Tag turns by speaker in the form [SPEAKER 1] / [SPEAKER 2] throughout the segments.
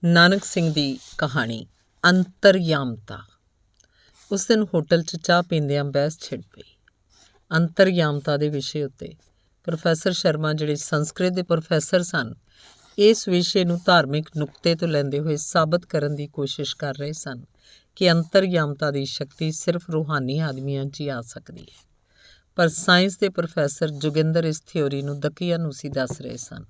[SPEAKER 1] ਨਾਨਕ ਸਿੰਘ ਦੀ ਕਹਾਣੀ ਅੰਤਰਯਾਮਤਾ। ਉਸ ਦਿਨ ਹੋਟਲ 'ਚ ਚਾਹ ਪੀਂਦਿਆਂ ਬਹਿਸ ਛਿੜ ਪਈ। ਅੰਤਰਯਾਮਤਾ ਦੇ ਵਿਸ਼ੇ ਉੱਤੇ ਪ੍ਰੋਫੈਸਰ ਸ਼ਰਮਾ, ਜਿਹੜੇ ਸੰਸਕ੍ਰਿਤ ਦੇ ਪ੍ਰੋਫੈਸਰ ਸਨ, ਇਸ ਵਿਸ਼ੇ ਨੂੰ ਧਾਰਮਿਕ ਨੁਕਤੇ ਤੋਂ ਲੈਂਦੇ ਹੋਏ ਸਾਬਤ ਕਰਨ ਦੀ ਕੋਸ਼ਿਸ਼ ਕਰ ਰਹੇ ਸਨ ਕਿ ਅੰਤਰਯਾਮਤਾ ਦੀ ਸ਼ਕਤੀ ਸਿਰਫ ਰੂਹਾਨੀ ਆਦਮੀਆਂ 'ਚ ਹੀ ਆ ਸਕਦੀ ਹੈ। ਪਰ ਸਾਇੰਸ ਦੇ ਪ੍ਰੋਫੈਸਰ ਜੋਗਿੰਦਰ ਇਸ ਥਿਊਰੀ ਨੂੰ ਦਕੀਆਨੂਸੀ ਦੱਸ ਰਹੇ ਸਨ।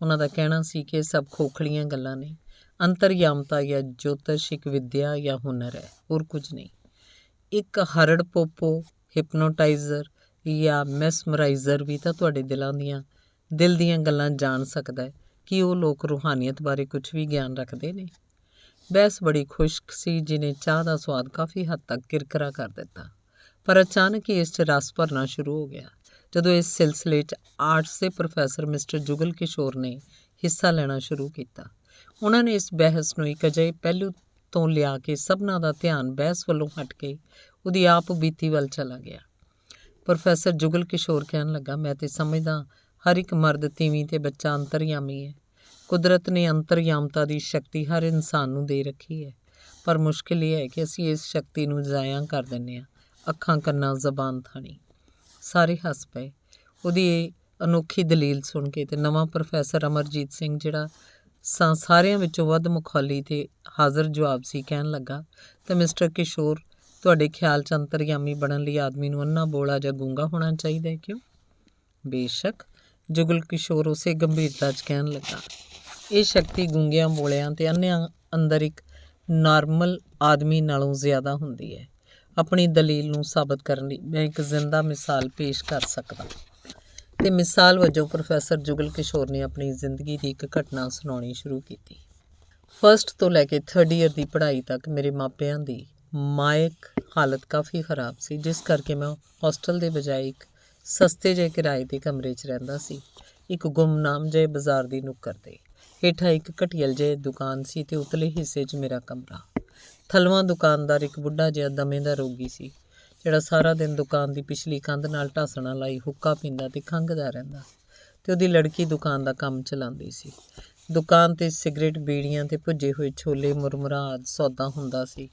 [SPEAKER 1] ਉਹਨਾਂ ਦਾ ਕਹਿਣਾ ਸੀ ਕਿ ਇਹ ਸਭ ਖੋਖਲੀਆਂ ਗੱਲਾਂ ਨੇ। ਅੰਤਰਯਾਮਤਾ ਜਾਂ ਜੋਤਿਸ਼ ਇੱਕ ਵਿਦਿਆ ਜਾਂ ਹੁਨਰ ਹੈ, ਹੋਰ ਕੁਝ ਨਹੀਂ। ਇੱਕ ਹਰੜ ਪੋਪੋ ਹਿਪਨੋਟਾਈਜ਼ਰ ਜਾਂ ਮੈਸਮਰਾਈਜ਼ਰ ਵੀ ਤਾਂ ਤੁਹਾਡੇ ਦਿਲ ਦੀਆਂ ਗੱਲਾਂ ਜਾਣ ਸਕਦਾ ਹੈ ਕਿ ਉਹ ਲੋਕ ਰੂਹਾਨੀਅਤ ਬਾਰੇ ਕੁਝ ਵੀ ਗਿਆਨ ਰੱਖਦੇ ਨੇ। ਬਹਿਸ ਬੜੀ ਖੁਸ਼ਕ ਸੀ, ਜਿਹਨੇ ਚਾਹ ਦਾ ਸਵਾਦ ਕਾਫੀ ਹੱਦ ਤੱਕ ਕਿਰਕਰਾ ਕਰ ਦਿੱਤਾ। ਪਰ ਅਚਾਨਕ ਹੀ ਇਸ 'ਚ ਰਸ ਭਰਨਾ ਸ਼ੁਰੂ ਹੋ ਗਿਆ ਜਦੋਂ ਇਸ ਸਿਲਸਿਲੇ 'ਚ ਆਰਟਸ ਦੇ ਪ੍ਰੋਫੈਸਰ ਮਿਸਟਰ ਜੁਗਲ ਕਿਸ਼ੋਰ ਨੇ ਹਿੱਸਾ ਲੈਣਾ ਸ਼ੁਰੂ ਕੀਤਾ। ਉਹਨਾਂ ਨੇ ਇਸ ਬਹਿਸ ਨੂੰ ਇੱਕ ਅਜਿਹੇ ਪਹਿਲੂ ਤੋਂ ਲਿਆ ਕੇ ਸਭਨਾਂ ਦਾ ਧਿਆਨ ਬਹਿਸ ਵੱਲੋਂ ਹਟ ਕੇ ਉਹਦੀ ਆਪ ਬੀਤੀ ਵੱਲ ਚਲਾ ਗਿਆ। ਪ੍ਰੋਫੈਸਰ ਜੁਗਲ ਕਿਸ਼ੋਰ ਕਹਿਣ ਲੱਗਾ, ਮੈਂ ਤੇ ਸਮਝਦਾ ਹਰ ਇੱਕ ਮਰਦ, ਤੀਵੀਂ ਤੇ ਬੱਚਾ ਅੰਤਰਯਾਮੀ ਹੈ। ਕੁਦਰਤ ਨੇ ਅੰਤਰਯਾਮਤਾ ਦੀ ਸ਼ਕਤੀ ਹਰ ਇਨਸਾਨ ਨੂੰ ਦੇ ਰੱਖੀ ਹੈ, ਪਰ ਮੁਸ਼ਕਿਲ ਇਹ ਹੈ ਕਿ ਅਸੀਂ ਇਸ ਸ਼ਕਤੀ ਨੂੰ ਜ਼ਾਇਆ ਕਰ ਦਿੰਦੇ ਹਾਂ। ਅੱਖਾਂ, ਕੰਨਾਂ, ਜ਼ਬਾਨ ਥਾਣੀ। ਸਾਰੇ ਹੱਸ ਪਏ ਉਹਦੀ ਇਹ ਅਨੋਖੀ ਦਲੀਲ ਸੁਣ ਕੇ। ਤੇ ਨਵਾਂ ਪ੍ਰੋਫੈਸਰ ਅਮਰਜੀਤ ਸਿੰਘ, ਜਿਹੜਾ ਸਾਰਿਆਂ ਵਿੱਚੋਂ ਵੱਧ ਮੁਖੌਲੀ ਤੇ ਹਾਜ਼ਰ ਜਵਾਬ ਸੀ, ਕਹਿਣ ਲੱਗਾ, ਤਾਂ ਮਿਸਟਰ ਕਿਸ਼ੋਰ, ਤੁਹਾਡੇ ਖਿਆਲ 'ਚ ਅੰਤਰਯਾਮੀ ਬਣਨ ਲਈ ਆਦਮੀ ਨੂੰ ਅੰਨਾ, ਬੋਲਾ ਜਾਂ ਗੂੰਗਾ ਹੋਣਾ ਚਾਹੀਦਾ ਹੈ, ਕਿਉਂ? ਬੇਸ਼ੱਕ, ਜੁਗਲ ਕਿਸ਼ੋਰ ਉਸੇ ਗੰਭੀਰਤਾ 'ਚ ਕਹਿਣ ਲੱਗਾ। ਇਹ ਸ਼ਕਤੀ ਗੂੰਗਿਆਂ, ਬੋਲਿਆਂ ਤੇ ਅੰਨਿਆਂ ਅੰਦਰ ਇੱਕ ਨਾਰਮਲ ਆਦਮੀ ਨਾਲੋਂ ਜ਼ਿਆਦਾ ਹੁੰਦੀ ਹੈ। ਆਪਣੀ ਦਲੀਲ ਨੂੰ ਸਾਬਤ ਕਰਨ ਲਈ ਮੈਂ ਇੱਕ ਜ਼ਿੰਦਾ ਮਿਸਾਲ ਪੇਸ਼ ਕਰ ਸਕਦਾ। ਤੇ ਮਿਸਾਲ ਵਜੋਂ ਪ੍ਰੋਫੈਸਰ ਜੁਗਲ ਕਿਸ਼ੋਰ ਨੇ ਆਪਣੀ ਜ਼ਿੰਦਗੀ ਦੀ ਇੱਕ ਘਟਨਾ ਸੁਣਾਉਣੀ ਸ਼ੁਰੂ ਕੀਤੀ। ਫਸਟ ਤੋਂ ਲੈ ਕੇ 3rd ਈਅਰ ਦੀ ਪੜ੍ਹਾਈ ਤੱਕ ਮੇਰੇ ਮਾਪਿਆਂ ਦੀ ਮਾਇਕ ਹਾਲਤ ਕਾਫੀ ਖਰਾਬ ਸੀ, ਜਿਸ ਕਰਕੇ ਮੈਂ ਹੋਸਟਲ ਦੇ ਬਜਾਏ ਇੱਕ ਸਸਤੇ ਜਿਹੇ ਕਿਰਾਏ 'ਤੇ ਕਮਰੇ 'ਚ ਰਹਿੰਦਾ ਸੀ। ਇੱਕ ਗੁੰਮਨਾਮ ਜਿਹੇ ਬਾਜ਼ਾਰ ਦੀ ਨੁੱਕਰ 'ਤੇ। ਹੇਠਾਂ ਇੱਕ ਘਟੀਅਲ ਜਿਹੀ ਦੁਕਾਨ ਸੀ ਤੇ ਉਤਲੇ ਹਿੱਸੇ 'ਚ ਮੇਰਾ ਕਮਰਾ। ਥਲਵਾਂ ਦੁਕਾਨਦਾਰ ਇੱਕ ਬੁੱਢਾ ਜਿਹਾ ਦਮੇ ਦਾ ਰੋਗੀ ਸੀ, ਜਿਹੜਾ ਸਾਰਾ ਦਿਨ ਦੁਕਾਨ ਦੀ ਪਿਛਲੀ ਕੰਧ ਨਾਲ ਢਾਸਣਾ ਲਾਈ ਹੁੱਕਾ ਪੀਂਦਾ ਤੇ ਖੰਘਦਾ ਰਹਿੰਦਾ, ਤੇ ਉਹਦੀ ਲੜਕੀ ਦੁਕਾਨ ਦਾ ਕੰਮ ਚਲਾਉਂਦੀ ਸੀ। ਦੁਕਾਨ 'ਤੇ ਸਿਗਰਟ, ਬੀੜੀਆਂ ਤੇ ਭੁੱਜੇ ਹੋਏ ਛੋਲੇ, ਮੁਰਮੁਰਾ ਆਦਿ ਸੌਦਾ ਹੁੰਦਾ ਸੀ।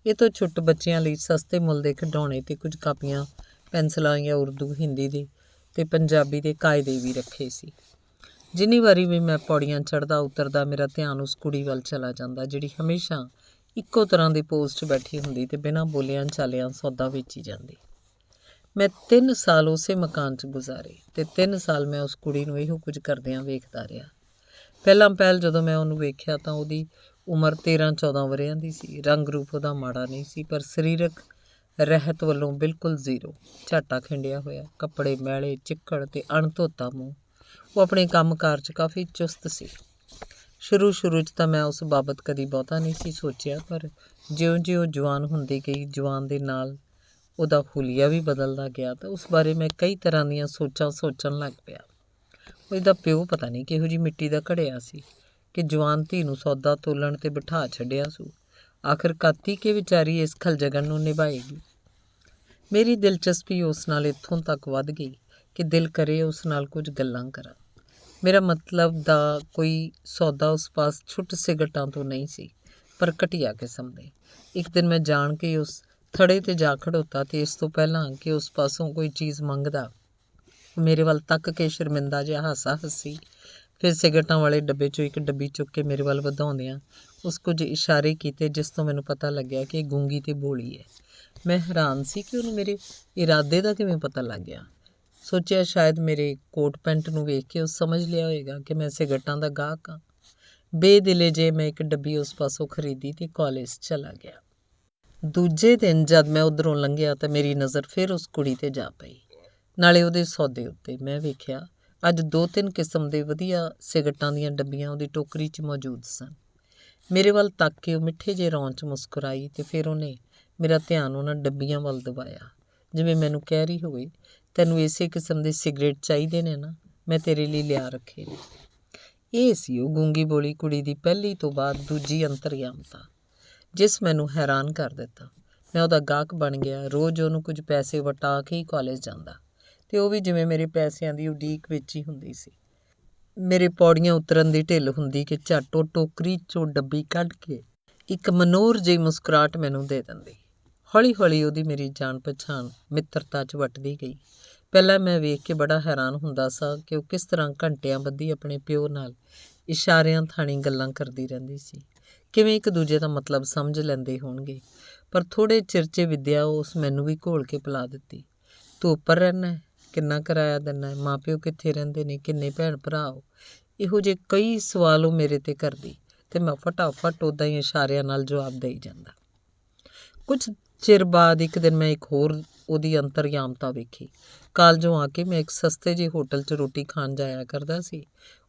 [SPEAKER 1] ਇਹ ਤੋਂ ਛੁੱਟ ਬੱਚਿਆਂ ਲਈ ਸਸਤੇ ਮੁੱਲ ਦੇ ਖਿਡੌਣੇ ਤੇ ਕੁਝ ਕਾਪੀਆਂ, ਪੈਨਸਲਾਂ ਜਾਂ ਉਰਦੂ, ਹਿੰਦੀ ਦੇ ਤੇ ਪੰਜਾਬੀ ਦੇ ਕਾਇਦੇ ਵੀ ਰੱਖੇ ਸੀ। ਜਿੰਨੀ ਵਾਰੀ ਵੀ ਮੈਂ ਪੌੜੀਆਂ ਚੜ੍ਹਦਾ ਉਤਰਦਾ, ਮੇਰਾ ਧਿਆਨ ਉਸ ਕੁੜੀ ਵੱਲ ਚਲਾ ਜਾਂਦਾ, ਜਿਹੜੀ ਹਮੇਸ਼ਾ ਇੱਕੋ ਤਰ੍ਹਾਂ ਦੀ ਪੋਜ਼ 'ਚ ਬੈਠੀ ਹੁੰਦੀ ਤੇ ਬਿਨਾਂ ਬੋਲਿਆਂ ਚਾਲਿਆਂ ਸੌਦਾ ਵੇਚੀ ਜਾਂਦੀ। ਮੈਂ 3 ਸਾਲ ਉਸੇ ਮਕਾਨ 'ਚ ਗੁਜ਼ਾਰੇ ਤੇ 3 ਸਾਲ ਮੈਂ ਉਸ ਕੁੜੀ ਨੂੰ ਇਹੋ ਕੁਝ ਕਰਦਿਆਂ ਵੇਖਦਾ ਰਿਹਾ। ਪਹਿਲ ਜਦੋਂ ਮੈਂ ਉਹਨੂੰ ਵੇਖਿਆ ਤਾਂ ਉਹਦੀ ਉਮਰ 13-14 ਵਰ੍ਹਿਆਂ ਦੀ ਸੀ। ਰੰਗ ਰੂਪ ਉਹਦਾ ਮਾੜਾ ਨਹੀਂ ਸੀ, ਪਰ ਸਰੀਰਕ ਰਹਿਤ ਵੱਲੋਂ ਬਿਲਕੁਲ ਜ਼ੀਰੋ। ਝਾਟਾ ਖਿੰਡਿਆ ਹੋਇਆ, ਕੱਪੜੇ ਮੈਲੇ, ਚਿੱਕੜ ਤੇ ਅਣਧੋਤਾ ਮੂੰਹ। ਉਹ ਆਪਣੇ ਕੰਮਕਾਰ 'ਚ ਕਾਫੀ ਚੁਸਤ ਸੀ। ਸ਼ੁਰੂ 'ਚ ਤਾਂ ਮੈਂ ਉਸ ਬਾਬਤ ਕਦੀ ਬਹੁਤਾ ਨਹੀਂ ਸੀ ਸੋਚਿਆ, ਪਰ ਜਿਉਂ-ਜਿਉਂ ਜਵਾਨ ਹੁੰਦੀ ਗਈ, ਜਵਾਨ ਦੇ ਨਾਲ ਉਹਦਾ ਹੁਲੀਆ ਵੀ ਬਦਲਦਾ ਗਿਆ, ਤਾਂ ਉਸ ਬਾਰੇ ਮੈਂ ਕਈ ਤਰ੍ਹਾਂ ਦੀਆਂ ਸੋਚਾਂ ਸੋਚਣ ਲੱਗ ਪਿਆ। ਉਹਦਾ ਪਿਓ ਪਤਾ ਨਹੀਂ ਕਿਹੋ ਜਿਹੀ ਮਿੱਟੀ ਦਾ ਘੜਿਆ ਸੀ ਕਿ ਜਵਾਨ ਧੀ ਨੂੰ ਸੌਦਾ ਤੋਲਣ ਤੇ ਬਿਠਾ ਛੱਡਿਆ ਸੂ। ਆਖਿਰ ਕਾਤੀ ਕਿ ਵਿਚਾਰੀ ਇਸ ਖਲਜਗਨ ਨੂੰ ਨਿਭਾਏਗੀ। ਮੇਰੀ ਦਿਲਚਸਪੀ ਉਸ ਨਾਲ ਇੱਥੋਂ ਤੱਕ ਵੱਧ ਗਈ ਕਿ ਦਿਲ ਕਰੇ ਉਸ ਨਾਲ ਕੁਝ ਗੱਲਾਂ ਕਰਾਂ। ਮੇਰਾ ਮਤਲਬ ਦਾ ਕੋਈ ਸੌਦਾ ਉਸ ਪਾਸ ਛੁੱਟ ਸਿਗਰਟਾਂ ਤੋਂ ਨਹੀਂ ਸੀ, ਪਰ ਘਟੀਆ ਕਿਸਮ ਦੇ। ਇੱਕ ਦਿਨ ਮੈਂ ਜਾਣ ਕੇ ਉਸ ਥੜੇ 'ਤੇ ਜਾ ਖੜੋਤਾ ਤੇ ਇਸ ਤੋਂ ਪਹਿਲਾਂ ਕਿ ਉਸ ਪਾਸੋਂ ਕੋਈ ਚੀਜ਼ ਮੰਗਦਾ, ਮੇਰੇ ਵੱਲ ਤੱਕ ਕੇ ਸ਼ਰਮਿੰਦਾ ਜਿਹਾ ਹਾਸਾ ਹੱਸੀ। ਫਿਰ ਸਿਗਰਟਾਂ ਵਾਲੇ ਡੱਬੇ 'ਚੋਂ ਇੱਕ ਡੱਬੀ ਚੁੱਕ ਕੇ ਮੇਰੇ ਵੱਲ ਵਧਾਉਂਦਿਆਂ ਉਸ ਕੁਝ ਇਸ਼ਾਰੇ ਕੀਤੇ, ਜਿਸ ਤੋਂ ਮੈਨੂੰ ਪਤਾ ਲੱਗਿਆ ਕਿ ਇਹ ਗੂੰਗੀ ਤੇ ਬੋਲੀ ਹੈ। ਮੈਂ ਹੈਰਾਨ ਸੀ ਕਿ ਉਹਨੂੰ ਮੇਰੇ ਇਰਾਦੇ ਦਾ ਕਿਵੇਂ ਪਤਾ ਲੱਗ ਗਿਆ। ਸੋਚਿਆ ਸ਼ਾਇਦ ਮੇਰੇ ਕੋਟ ਪੈਂਟ ਨੂੰ ਵੇਖ ਕੇ ਉਹ ਸਮਝ ਲਿਆ ਹੋਏਗਾ ਕਿ ਮੈਂ ਸਿਗਰਟਾਂ ਦਾ ਗਾਹਕ ਹਾਂ। ਬੇਦਿਲੇ ਜੇ ਮੈਂ ਇੱਕ ਡੱਬੀ ਉਸ ਪਾਸੋਂ ਖਰੀਦੀ ਤੇ ਕਾਲਜ ਚਲਾ ਗਿਆ। ਦੂਜੇ ਦਿਨ ਜਦ ਮੈਂ ਉੱਧਰੋਂ ਲੰਘਿਆ ਤਾਂ ਮੇਰੀ ਨਜ਼ਰ ਫਿਰ ਉਸ ਕੁੜੀ 'ਤੇ ਜਾ ਪਈ, ਨਾਲੇ ਉਹਦੇ ਸੌਦੇ ਉੱਤੇ। ਮੈਂ ਵੇਖਿਆ ਅੱਜ 2-3 ਕਿਸਮ ਦੇ ਵਧੀਆ ਸਿਗਰਟਾਂ ਦੀਆਂ ਡੱਬੀਆਂ ਉਹਦੀ ਟੋਕਰੀ 'ਚ ਮੌਜੂਦ ਸਨ। ਮੇਰੇ ਵੱਲ ਤੱਕ ਕੇ ਉਹ ਮਿੱਠੇ ਜਿਹੇ ਰੌਣ 'ਚ ਮੁਸਕਰਾਈ ਤੇ ਫਿਰ ਉਹਨੇ ਮੇਰਾ ਧਿਆਨ ਉਹਨਾਂ ਡੱਬੀਆਂ ਵੱਲ ਦਬਾਇਆ, ਜਿਵੇਂ ਮੈਨੂੰ ਕਹਿ ਰਹੀ ਹੋਵੇ, ਤੈਨੂੰ ਇਸੇ ਕਿਸਮ ਦੇ ਸਿਗਰਟ ਚਾਹੀਦੇ ਨੇ ਨਾ, ਮੈਂ ਤੇਰੇ ਲਈ ਲਿਆ ਰੱਖੇ ਨੇ। ਇਹ ਸੀ ਉਹ ਗੂੰਗੀ ਬੋਲੀ ਕੁੜੀ ਦੀ ਪਹਿਲੀ ਤੋਂ ਬਾਅਦ ਦੂਜੀ ਅੰਤਰਯਾਮਤਾ, ਜਿਸ ਮੈਨੂੰ ਹੈਰਾਨ ਕਰ ਦਿੱਤਾ। ਮੈਂ ਉਹਦਾ ਗਾਹਕ ਬਣ ਗਿਆ। ਰੋਜ਼ ਉਹਨੂੰ ਕੁਝ ਪੈਸੇ ਵਟਾ ਕੇ ਹੀ ਕਾਲਜ ਜਾਂਦਾ, ਤੇ ਉਹ ਵੀ ਜਿਵੇਂ ਮੇਰੇ ਪੈਸਿਆਂ ਦੀ ਉਡੀਕ ਵਿੱਚ ਹੀ ਹੁੰਦੀ ਸੀ। ਮੇਰੇ ਪੌੜੀਆਂ ਉਤਰਨ ਦੀ ਢਿੱਲ ਹੁੰਦੀ ਕਿ ਝੱਟ ਉਹ ਟੋਕਰੀ 'ਚੋਂ ਡੱਬੀ ਕੱਢ ਕੇ ਇੱਕ ਮਨੋਹਰ ਜਿਹੀ ਮੁਸਕਰਾਹਟ ਮੈਨੂੰ ਦੇ ਦਿੰਦੀ। ਹੌਲੀ ਹੌਲੀ ਉਹਦੀ ਮੇਰੀ ਜਾਣ ਪਛਾਣ ਮਿੱਤਰਤਾ 'ਚ ਵੱਟਦੀ ਗਈ। ਪਹਿਲਾਂ ਮੈਂ ਵੇਖ ਕੇ ਬੜਾ ਹੈਰਾਨ ਹੁੰਦਾ ਸਾਂ ਕਿ ਉਹ ਕਿਸ ਤਰ੍ਹਾਂ ਘੰਟਿਆਂ ਬੱਧੀ ਆਪਣੇ ਪਿਓ ਨਾਲ ਇਸ਼ਾਰਿਆਂ ਥਾਣੀ ਗੱਲਾਂ ਕਰਦੀ ਰਹਿੰਦੀ ਸੀ। ਕਿਵੇਂ ਇੱਕ ਦੂਜੇ ਦਾ ਮਤਲਬ ਸਮਝ ਲੈਂਦੇ ਹੋਣਗੇ। ਪਰ ਥੋੜ੍ਹੇ ਚਿਰ 'ਚ ਵਿੱਦਿਆ ਉਸ ਮੈਨੂੰ ਵੀ ਘੋਲ ਕੇ ਪਿਲਾ ਦਿੱਤੀ। ਤੂੰ ਉੱਪਰ ਰਹਿੰਦਾ ਹੈ, ਕਿੰਨਾ ਕਿਰਾਇਆ ਦਿੰਦਾ ਹੈ, ਮਾਂ ਪਿਓ ਕਿੱਥੇ ਰਹਿੰਦੇ ਨੇ, ਕਿੰਨੇ ਭੈਣ ਭਰਾ ਹੋ, ਇਹੋ ਜਿਹੇ ਕਈ ਸਵਾਲ ਉਹ ਮੇਰੇ 'ਤੇ ਕਰਦੀ ਅਤੇ ਮੈਂ ਫਟਾਫਟ ਉੱਦਾਂ ਹੀ ਇਸ਼ਾਰਿਆਂ ਨਾਲ ਜਵਾਬ ਦੇਈ ਜਾਂਦਾ। ਕੁਝ ਚਿਰ ਬਾਅਦ ਇੱਕ ਦਿਨ ਮੈਂ ਇੱਕ ਹੋਰ ਉਹਦੀ ਅੰਤਰਯਾਮਤਾ ਵੇਖੀ। ਕਾਲਜੋਂ ਆ ਕੇ ਮੈਂ ਇੱਕ ਸਸਤੇ ਜਿਹੇ ਹੋਟਲ 'ਚ ਰੋਟੀ ਖਾਣ ਜਾਇਆ ਕਰਦਾ ਸੀ।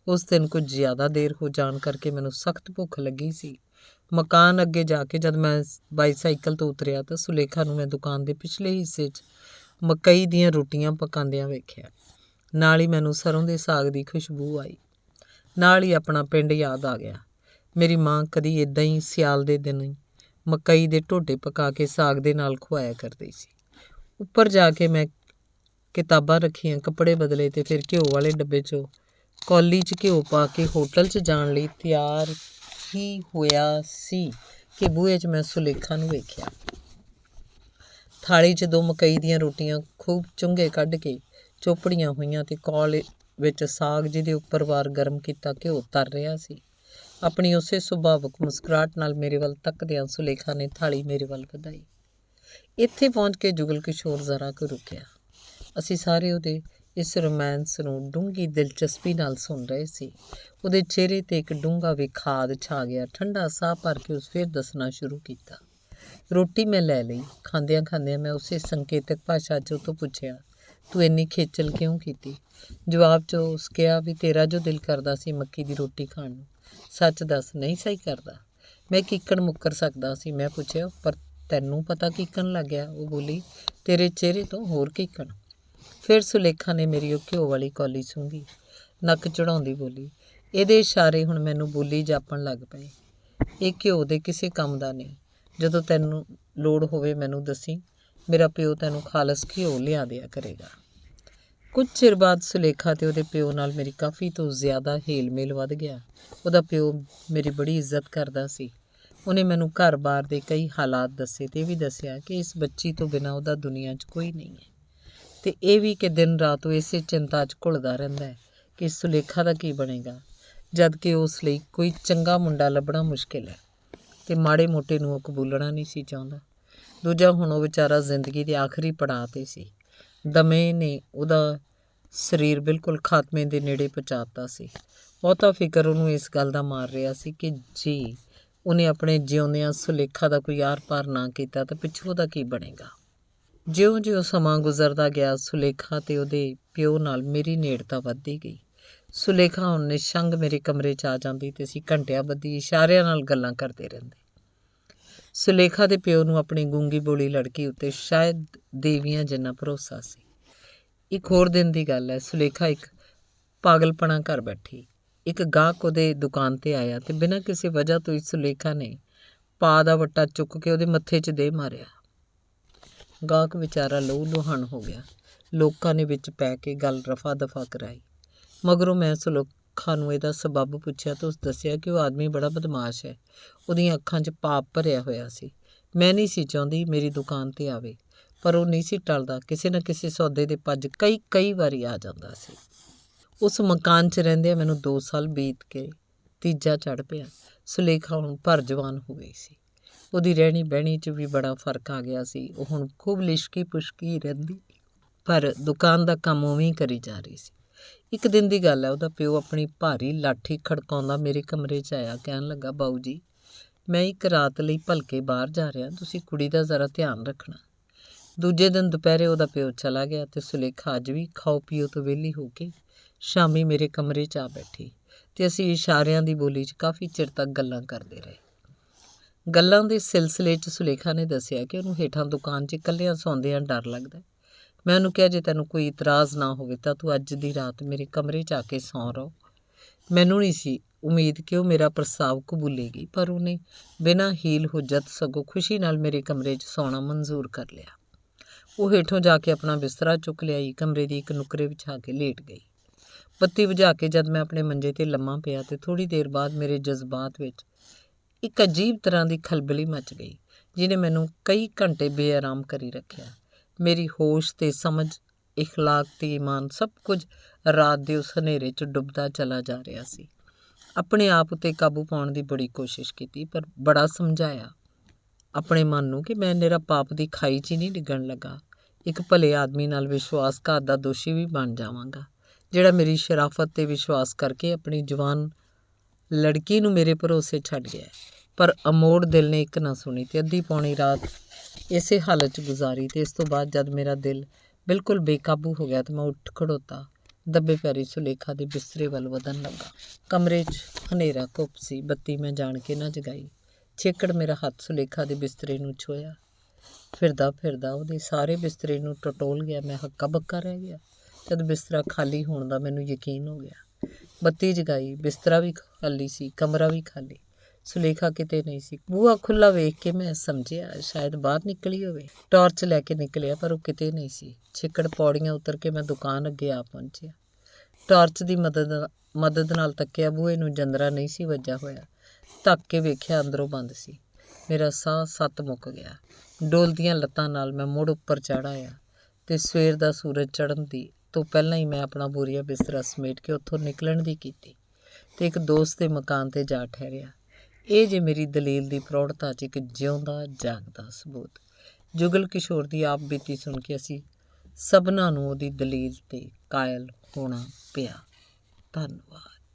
[SPEAKER 1] ਉਸ ਦਿਨ ਕੁਝ ਜ਼ਿਆਦਾ ਦੇਰ ਹੋ ਜਾਣ ਕਰਕੇ ਮੈਨੂੰ ਸਖਤ ਭੁੱਖ ਲੱਗੀ ਸੀ। ਮਕਾਨ ਅੱਗੇ ਜਾ ਕੇ ਜਦ ਮੈਂ ਬਾਈਸਾਈਕਲ ਤੋਂ ਉਤਰਿਆ ਤਾਂ ਸੁਲੇਖਾ ਨੂੰ ਮੈਂ ਦੁਕਾਨ ਦੇ ਪਿਛਲੇ ਹਿੱਸੇ 'ਚ ਮਕਈ ਦੀਆਂ ਰੋਟੀਆਂ ਪਕਾਉਂਦਿਆਂ ਵੇਖਿਆ। ਨਾਲ ਹੀ ਮੈਨੂੰ ਸਰੋਂ ਦੇ ਸਾਗ ਦੀ ਖੁਸ਼ਬੂ ਆਈ। ਨਾਲ ਹੀ ਆਪਣਾ ਪਿੰਡ ਯਾਦ ਆ ਗਿਆ। ਮੇਰੀ ਮਾਂ ਕਦੀ ਇੱਦਾਂ ਹੀ ਸਿਆਲ ਦੇ ਦਿਨ ਮਕਈ ਦੇ ਢੋਡੇ ਪਕਾ ਕੇ ਸਾਗ ਦੇ ਨਾਲ ਖਵਾਇਆ ਕਰਦੀ ਸੀ। ਉੱਪਰ ਜਾ ਕੇ ਮੈਂ ਕਿਤਾਬਾਂ ਰੱਖੀਆਂ, ਕੱਪੜੇ ਬਦਲੇ ਅਤੇ ਫਿਰ ਘਿਓ ਵਾਲੇ ਡੱਬੇ 'ਚੋਂ ਕੌਲੀ 'ਚ ਘਿਓ ਪਾ ਕੇ ਹੋਟਲ 'ਚ ਜਾਣ ਲਈ ਤਿਆਰ ਹੀ ਹੋਇਆ ਸੀ ਕਿ ਬੂਹੇ 'ਚ ਮੈਂ ਸੁਲੇਖਾ ਨੂੰ ਵੇਖਿਆ। ਥਾਲੀ 'ਚ 2 ਮਕਈ ਦੀਆਂ ਰੋਟੀਆਂ ਖੂਬ ਚੁੰਘੇ ਕੱਢ ਕੇ ਚੋਪੜੀਆਂ ਹੋਈਆਂ ਅਤੇ ਕੌਲ ਵਿੱਚ ਸਾਗ ਜਿਹਦੇ ਉੱਪਰ ਵਾਰ ਗਰਮ ਕੀਤਾ ਘਿਓ ਤਰ ਰਿਹਾ ਸੀ। ਆਪਣੀ ਉਸੇ ਸੁਭਾਵਕ ਮੁਸਕਰਾਹਟ ਨਾਲ ਮੇਰੇ ਵੱਲ ਤੱਕਦਿਆਂ ਸੁਲੇਖਾ ਨੇ ਥਾਲੀ ਮੇਰੇ ਵੱਲ ਵਧਾਈ। ਇੱਥੇ ਪਹੁੰਚ ਕੇ ਜੁਗਲ ਕਿਸ਼ੋਰ ਜ਼ਰਾ ਕੁ ਰੁਕਿਆ। ਅਸੀਂ ਸਾਰੇ ਉਹਦੇ ਇਸ ਰੋਮਾਂਸ ਨੂੰ ਡੂੰਘੀ ਦਿਲਚਸਪੀ ਨਾਲ ਸੁਣ ਰਹੇ ਸੀ। ਉਹਦੇ ਚਿਹਰੇ 'ਤੇ ਇੱਕ ਡੂੰਘਾ ਵਿਖਾਦ ਛਾ ਗਿਆ। ਠੰਡਾ ਸਾਹ ਭਰ ਕੇ ਉਸ ਫਿਰ ਦੱਸਣਾ ਸ਼ੁਰੂ ਕੀਤਾ। ਰੋਟੀ ਮੈਂ ਲੈ ਲਈ। ਖਾਂਦਿਆਂ ਖਾਂਦਿਆਂ ਮੈਂ ਉਸੇ ਸੰਕੇਤਕ ਭਾਸ਼ਾ 'ਚ ਉਹ ਤੋਂ ਪੁੱਛਿਆ, ਤੂੰ ਇੰਨੀ ਖੇਚਲ ਕਿਉਂ ਕੀਤੀ? ਜਵਾਬ 'ਚ ਉਸ ਕਿਹਾ ਵੀ ਤੇਰਾ ਜੋ ਦਿਲ ਕਰਦਾ ਸੀ ਮੱਕੀ ਦੀ ਰੋਟੀ ਖਾਣ ਨੂੰ, ਸੱਚ ਦੱਸ ਨਹੀਂ ਸਹੀ ਕਰਦਾ? ਮੈਂ ਕੀਕਣ ਮੁੱਕਰ ਸਕਦਾ ਸੀ। ਮੈਂ ਪੁੱਛਿਆ, ਪਰ ਤੈਨੂੰ ਪਤਾ ਕੀਕਣ ਲੱਗ ਗਿਆ? ਉਹ ਬੋਲੀ, ਤੇਰੇ ਚਿਹਰੇ ਤੋਂ ਹੋਰ ਕੀਕਣ। ਫਿਰ ਸੁਲੇਖਾ ਨੇ ਮੇਰੀ ਉਹ ਘਿਓ ਵਾਲੀ ਕੌਲੀ ਸੂੰਘੀ, ਨੱਕ ਚੜ੍ਹਾਉਂਦੀ ਬੋਲੀ, ਇਹਦੇ ਇਸ਼ਾਰੇ ਹੁਣ ਮੈਨੂੰ ਬੋਲੀ ਜਾਪਣ ਲੱਗ ਪਏ। ਇਹ ਘਿਓ ਦੇ ਕਿਸੇ ਕੰਮ ਦਾ ਨਹੀਂ। ਜਦੋਂ ਤੈਨੂੰ ਲੋੜ ਹੋਵੇ ਮੈਨੂੰ ਦੱਸੀ, ਮੇਰਾ ਪਿਓ ਤੈਨੂੰ ਖਾਲਸ ਘਿਓ ਲਿਆ ਦਿਆ ਕਰੇਗਾ। ਕੁਝ ਚਿਰ ਬਾਅਦ ਸੁਲੇਖਾ ਅਤੇ ਉਹਦੇ ਪਿਓ ਨਾਲ ਮੇਰੀ ਕਾਫੀ ਤੋਂ ਜ਼ਿਆਦਾ ਹੀਲ ਮੇਲ ਵੱਧ ਗਿਆ। ਉਹਦਾ ਪਿਓ ਮੇਰੀ ਬੜੀ ਇੱਜ਼ਤ ਕਰਦਾ ਸੀ। ਉਹਨੇ ਮੈਨੂੰ ਘਰ-ਬਾਰ ਦੇ ਕਈ ਹਾਲਾਤ ਦੱਸੇ ਅਤੇ ਇਹ ਵੀ ਦੱਸਿਆ ਕਿ ਇਸ ਬੱਚੀ ਤੋਂ ਬਿਨਾਂ ਉਹਦਾ ਦੁਨੀਆ 'ਚ ਕੋਈ ਨਹੀਂ ਹੈ। ਅਤੇ ਇਹ ਵੀ ਕਿ ਦਿਨ ਰਾਤ ਉਹ ਇਸੇ ਚਿੰਤਾ 'ਚ ਘੁਲਦਾ ਰਹਿੰਦਾ ਹੈ ਕਿ ਸੁਲੇਖਾ ਦਾ ਕੀ ਬਣੇਗਾ, ਜਦ ਕਿ ਉਸ ਲਈ ਕੋਈ ਚੰਗਾ ਮੁੰਡਾ ਲੱਭਣਾ ਮੁਸ਼ਕਿਲ ਹੈ ਅਤੇ ਮਾੜੇ ਮੋਟੇ ਨੂੰ ਉਹ ਕਬੂਲਣਾ ਨਹੀਂ ਸੀ ਚਾਹੁੰਦਾ। ਦੂਜਾ, ਹੁਣ ਉਹ ਵਿਚਾਰਾ ਜ਼ਿੰਦਗੀ ਦੇ ਆਖਰੀ ਪੜਾਅ 'ਤੇ ਸੀ। ਦਮੇ ਨੇ ਉਹਦਾ ਸਰੀਰ ਬਿਲਕੁਲ ਖਾਤਮੇ ਦੇ ਨੇੜੇ ਪਹੁੰਚਾ ਦਿੱਤਾ ਸੀ। ਬਹੁਤਾ ਫਿਕਰ ਉਹਨੂੰ ਇਸ ਗੱਲ ਦਾ ਮਾਰ ਰਿਹਾ ਸੀ ਕਿ ਜੇ ਉਹਨੇ ਆਪਣੇ ਜਿਉਂਦਿਆਂ ਸੁਲੇਖਾ ਦਾ ਕੋਈ ਆਰ-ਪਾਰ ਨਾ ਕੀਤਾ ਤਾਂ ਪਿੱਛੋਂ ਉਹਦਾ ਕੀ ਬਣੇਗਾ। ਜਿਉਂ-ਜਿਉਂ ਸਮਾਂ ਗੁਜ਼ਰਦਾ ਗਿਆ, ਸੁਲੇਖਾ ਅਤੇ ਉਹਦੇ ਪਿਓ ਨਾਲ ਮੇਰੀ ਨੇੜਤਾ ਵੱਧਦੀ ਗਈ। ਸੁਲੇਖਾ ਹੁਣ ਨਿਸ਼ੰਗ ਮੇਰੇ ਕਮਰੇ 'ਚ ਆ ਜਾਂਦੀ ਅਤੇ ਅਸੀਂ ਘੰਟਿਆਂ ਬੱਧੀ ਇਸ਼ਾਰਿਆਂ ਨਾਲ ਗੱਲਾਂ ਕਰਦੇ ਰਹਿੰਦੇ। ਸੁਲੇਖਾ ਦੇ ਪਿਓ ਨੂੰ ਆਪਣੀ ਗੂੰਗੀ ਬੋਲੀ ਲੜਕੀ ਉੱਤੇ ਸ਼ਾਇਦ ਦੇਵੀਆਂ ਜਿੰਨਾ ਭਰੋਸਾ ਸੀ। ਇੱਕ ਹੋਰ ਦਿਨ ਦੀ ਗੱਲ ਹੈ। ਸੁਲੇਖਾ ਇੱਕ ਪਾਗਲਪਣਾ ਕਰ ਬੈਠੀ। ਇੱਕ ਗਾਹਕ ਉਹਦੇ ਦੁਕਾਨ 'ਤੇ ਆਇਆ ਅਤੇ ਬਿਨਾਂ ਕਿਸੇ ਵਜ੍ਹਾ ਤੋਂ ਹੀ ਸੁਲੇਖਾ ਨੇ ਪਾ ਦਾ ਵੱਟਾ ਚੁੱਕ ਕੇ ਉਹਦੇ ਮੱਥੇ 'ਚ ਦੇ ਮਾਰਿਆ। ਗਾਹਕ ਵਿਚਾਰਾ ਲਹੂ ਲੁਹਾਣ ਹੋ ਗਿਆ। ਲੋਕਾਂ ਨੇ ਵਿੱਚ ਪੈ ਕੇ ਗੱਲ ਰਫਾ ਦਫਾ ਕਰਾਈ। ਮਗਰੋਂ ਮੈਂ ਸੁਲੇਖਾ ਨੂੰ ਇਹਦਾ ਸਬੱਬ ਪੁੱਛਿਆ ਤਾਂ ਉਸ ਦੱਸਿਆ ਕਿ ਉਹ ਆਦਮੀ ਬੜਾ ਬਦਮਾਸ਼ ਹੈ। ਉਹਦੀਆਂ ਅੱਖਾਂ 'ਚ ਪਾਪ ਭਰਿਆ ਹੋਇਆ ਸੀ। ਮੈਂ ਨਹੀਂ ਸੀ ਚਾਹੁੰਦੀ ਮੇਰੀ ਦੁਕਾਨ 'ਤੇ ਆਵੇ, ਪਰ ਉਹ ਨਹੀਂ ਸੀ ਟਲਦਾ। ਕਿਸੇ ਨਾ ਕਿਸੇ ਸੌਦੇ ਦੇ ਭੱਜ ਕਈ ਵਾਰੀ ਆ ਜਾਂਦਾ ਸੀ। ਉਸ ਮਕਾਨ 'ਚ ਰਹਿੰਦਿਆਂ ਮੈਨੂੰ 2 ਸਾਲ ਬੀਤ ਕੇ ਤੀਜਾ ਚੜ੍ਹ ਪਿਆ। ਸੁਲੇਖਾ ਹੁਣ ਭਰ ਜਵਾਨ ਹੋ ਗਈ ਸੀ। ਉਹਦੀ ਰਹਿਣੀ ਬਹਿਣੀ 'ਚ ਵੀ ਬੜਾ ਫਰਕ ਆ ਗਿਆ ਸੀ। ਉਹ ਹੁਣ ਖੂਬ ਲਿਸ਼ਕੀ ਪੁਸ਼ਕੀ ਰਹਿੰਦੀ, ਪਰ ਦੁਕਾਨ ਦਾ ਕੰਮ ਉਵੇਂ ਹੀ ਕਰੀ ਜਾ ਰਹੀ ਸੀ। ਇੱਕ ਦਿਨ ਦੀ ਗੱਲ ਹੈ, ਉਹਦਾ ਪਿਓ ਆਪਣੀ ਭਾਰੀ ਲਾਠੀ ਖੜਕਾਉਂਦਾ ਮੇਰੇ ਕਮਰੇ 'ਚ ਆਇਆ। ਕਹਿਣ ਲੱਗਾ, ਬਾਊ ਜੀ, ਮੈਂ ਇੱਕ ਰਾਤ ਲਈ ਭਲਕੇ ਬਾਹਰ ਜਾ ਰਿਹਾ, ਤੁਸੀਂ ਕੁੜੀ ਦਾ ਜ਼ਰਾ ਧਿਆਨ ਰੱਖਣਾ। ਦੂਜੇ ਦਿਨ ਦੁਪਹਿਰੇ ਉਹਦਾ ਪਿਓ ਚਲਾ ਗਿਆ ਅਤੇ ਸੁਲੇਖਾ ਅੱਜ ਵੀ ਖਾਓ ਪੀਓ ਤੋਂ ਵਿਹਲੀ ਹੋ ਕੇ ਸ਼ਾਮੀ ਮੇਰੇ ਕਮਰੇ 'ਚ ਆ ਬੈਠੀ ਅਤੇ ਅਸੀਂ ਇਸ਼ਾਰਿਆਂ ਦੀ ਬੋਲੀ 'ਚ ਕਾਫੀ ਚਿਰ ਤੱਕ ਗੱਲਾਂ ਕਰਦੇ ਰਹੇ। ਗੱਲਾਂ ਦੇ ਸਿਲਸਿਲੇ 'ਚ ਸੁਲੇਖਾ ਨੇ ਦੱਸਿਆ ਕਿ ਉਹਨੂੰ ਹੇਠਾਂ ਦੁਕਾਨ 'ਚ ਇਕੱਲਿਆਂ ਸੌਂਦਿਆਂ ਡਰ ਲੱਗਦਾ। ਮੈਂ ਉਹਨੂੰ ਕਿਹਾ, ਜੇ ਤੈਨੂੰ ਕੋਈ ਇਤਰਾਜ਼ ਨਾ ਹੋਵੇ ਤਾਂ ਤੂੰ ਅੱਜ ਦੀ ਰਾਤ ਮੇਰੇ ਕਮਰੇ 'ਚ ਆ ਕੇ ਸੌਂ ਰਹੋ। ਮੈਨੂੰ ਨਹੀਂ ਸੀ ਉਮੀਦ ਕਿ ਉਹ ਮੇਰਾ ਪ੍ਰਸਤਾਵ ਕਬੂਲੇਗੀ, ਪਰ ਉਹਨੇ ਬਿਨਾਂ ਹੀਲ ਹੁੱਜਤ ਸਗੋਂ ਖੁਸ਼ੀ ਨਾਲ ਮੇਰੇ ਕਮਰੇ 'ਚ ਸੌਣਾ ਮਨਜ਼ੂਰ ਕਰ ਲਿਆ। ਉਹ ਹੇਠੋਂ ਜਾ ਕੇ ਆਪਣਾ ਬਿਸਤਰਾ ਚੁੱਕ ਲਿਆਈ, ਕਮਰੇ ਦੀ ਇੱਕ ਨੁੱਕਰੇ ਵਿਛਾ ਕੇ ਲੇਟ ਗਈ। ਬੱਤੀ ਬੁਝਾ ਕੇ ਜਦ ਮੈਂ ਆਪਣੇ ਮੰਜੇ 'ਤੇ ਲੰਮਾ ਪਿਆ ਤੇ ਥੋੜ੍ਹੀ ਦੇਰ ਬਾਅਦ ਮੇਰੇ ਜਜ਼ਬਾਤ ਵਿੱਚ ਇੱਕ ਅਜੀਬ ਤਰ੍ਹਾਂ ਦੀ ਖਲਬਲੀ ਮਚ ਗਈ, ਜਿਹਨੇ ਮੈਨੂੰ ਕਈ ਘੰਟੇ ਬੇਆਰਾਮ ਕਰੀ ਰੱਖਿਆ। ਮੇਰੀ ਹੋਸ਼ ਤੇ ਸਮਝ, ਇਖਲਾਕ ਤੇ ਈਮਾਨ ਸਭ ਕੁਝ ਰਾਤ ਦੇ ਉਸ ਹਨੇਰੇ 'ਚ ਡੁੱਬਦਾ ਚਲਾ ਜਾ ਰਿਹਾ ਸੀ। ਆਪਣੇ ਆਪ ਉੱਤੇ ਕਾਬੂ ਪਾਉਣ ਦੀ ਬੜੀ ਕੋਸ਼ਿਸ਼ ਕੀਤੀ, ਪਰ ਬੜਾ ਸਮਝਾਇਆ ਆਪਣੇ ਮਨ ਨੂੰ ਕਿ ਮੈਂ ਨਿਰਾ ਪਾਪ ਦੀ ਖਾਈ 'ਚ ਹੀ ਨਹੀਂ ਡਿੱਗਣ ਲੱਗਾ। ਇੱਕ ਭਲੇ ਆਦਮੀ ਨਾਲ ਵਿਸ਼ਵਾਸਘਾਤ ਦਾ ਦੋਸ਼ੀ ਵੀ ਬਣ ਜਾਵਾਂਗਾ, ਜਿਹੜਾ ਮੇਰੀ ਸ਼ਰਾਫਤ 'ਤੇ ਵਿਸ਼ਵਾਸ ਕਰਕੇ ਆਪਣੀ ਜਵਾਨ ਲੜਕੀ ਨੂੰ ਮੇਰੇ ਭਰੋਸੇ ਛੱਡ ਗਿਆ। ਪਰ ਅਮੋੜ ਦਿਲ ਨੇ ਇੱਕ ਨਾ ਸੁਣੀ ਤੇ ਅੱਧੀ ਪੌਣੀ ਰਾਤ ਇਸੇ ਹਾਲਤ 'ਚ ਗੁਜ਼ਾਰੀ। ਤੇ ਇਸ ਤੋਂ ਬਾਅਦ ਜਦ ਮੇਰਾ ਦਿਲ ਬਿਲਕੁਲ ਬੇਕਾਬੂ ਹੋ ਗਿਆ ਤਾਂ ਮੈਂ ਉੱਠ ਖੜੋਤਾ, ਦੱਬੇ ਪੈਰੀ ਸੁਲੇਖਾ ਦੇ ਬਿਸਤਰੇ ਵੱਲ ਵਧਣ ਲੱਗਾ। ਕਮਰੇ 'ਚ ਹਨੇਰਾ ਘੁੱਪ ਸੀ। ਬੱਤੀ ਮੈਂ ਜਾਣ ਕੇ ਨਾ ਜਗਾਈ। ਛੇਕੜ ਮੇਰਾ ਹੱਥ ਸੁਲੇਖਾ ਦੇ ਬਿਸਤਰੇ ਨੂੰ ਛੋਇਆ। ਫਿਰਦਾ ਫਿਰਦਾ ਉਹਦੇ ਸਾਰੇ ਬਿਸਤਰੇ ਨੂੰ ਟਟੋਲ ਗਿਆ। ਮੈਂ ਹੱਕਾ ਬੱਕਾ ਰਹਿ ਗਿਆ। ਜਦ ਬਿਸਤਰਾ ਖਾਲੀ ਹੋਣ ਦਾ ਮੈਨੂੰ ਯਕੀਨ ਹੋ ਗਿਆ, ਬੱਤੀ ਜਗਾਈ। ਬਿਸਤਰਾ ਵੀ ਖਾਲੀ ਸੀ, ਕਮਰਾ ਵੀ ਖਾਲੀ। ਸੁਲੇਖਾ ਕਿਤੇ ਨਹੀਂ ਸੀ। ਬੂਹਾ ਖੁੱਲ੍ਹਾ ਵੇਖ ਕੇ ਮੈਂ ਸਮਝਿਆ ਸ਼ਾਇਦ ਬਾਹਰ ਨਿਕਲੀ ਹੋਵੇ। ਟਾਰਚ ਲੈ ਕੇ ਨਿਕਲਿਆ, ਪਰ ਉਹ ਕਿਤੇ ਨਹੀਂ ਸੀ। ਛਿੱਕੜ ਪੌੜੀਆਂ ਉਤਰ ਕੇ ਮੈਂ ਦੁਕਾਨ ਅੱਗੇ ਆ ਪਹੁੰਚਿਆ। ਟਾਰਚ ਦੀ ਮਦਦ ਨਾਲ ਤੱਕਿਆ, ਬੂਹੇ ਨੂੰ ਜੰਦਰਾ ਨਹੀਂ ਸੀ ਵੱਜਾ ਹੋਇਆ। ਧੱਕ ਕੇ ਵੇਖਿਆ, ਅੰਦਰੋਂ ਬੰਦ ਸੀ। ਮੇਰਾ ਸਾਹ ਸੱਤ ਮੁੱਕ ਗਿਆ। ਡੋਲਦੀਆਂ ਲੱਤਾਂ ਨਾਲ ਮੈਂ ਮੁੜ ਉੱਪਰ ਚੜ੍ਹ ਆਇਆ ਤੇ ਸਵੇਰ ਦਾ ਸੂਰਜ ਚੜ੍ਹਨ ਤੋਂ ਪਹਿਲਾਂ ਹੀ ਮੈਂ ਆਪਣਾ ਬੋਰੀਆ ਬਿਸਤਰਾ ਸਮੇਟ ਕੇ ਉੱਥੋਂ ਨਿਕਲਣ ਦੀ ਕੀਤੀ ਤੇ ਇੱਕ ਦੋਸਤ ਦੇ ਮਕਾਨ 'ਤੇ ਜਾ ਠਹਿਰਿਆ। ਇਹ ਜੇ ਮੇਰੀ ਦਲੀਲ ਦੀ ਪ੍ਰੌੜਤਾ 'ਚ ਇੱਕ ਜਿਉਂਦਾ ਜਾਗਦਾ ਸਬੂਤ। ਜੁਗਲ ਕਿਸ਼ੋਰ ਦੀ ਆਪ ਬੀਤੀ ਸੁਣ ਕੇ ਅਸੀਂ ਸਭਨਾਂ ਨੂੰ ਉਹਦੀ ਦਲੀਲ 'ਤੇ ਕਾਇਲ ਹੋਣਾ ਪਿਆ। ਧੰਨਵਾਦ।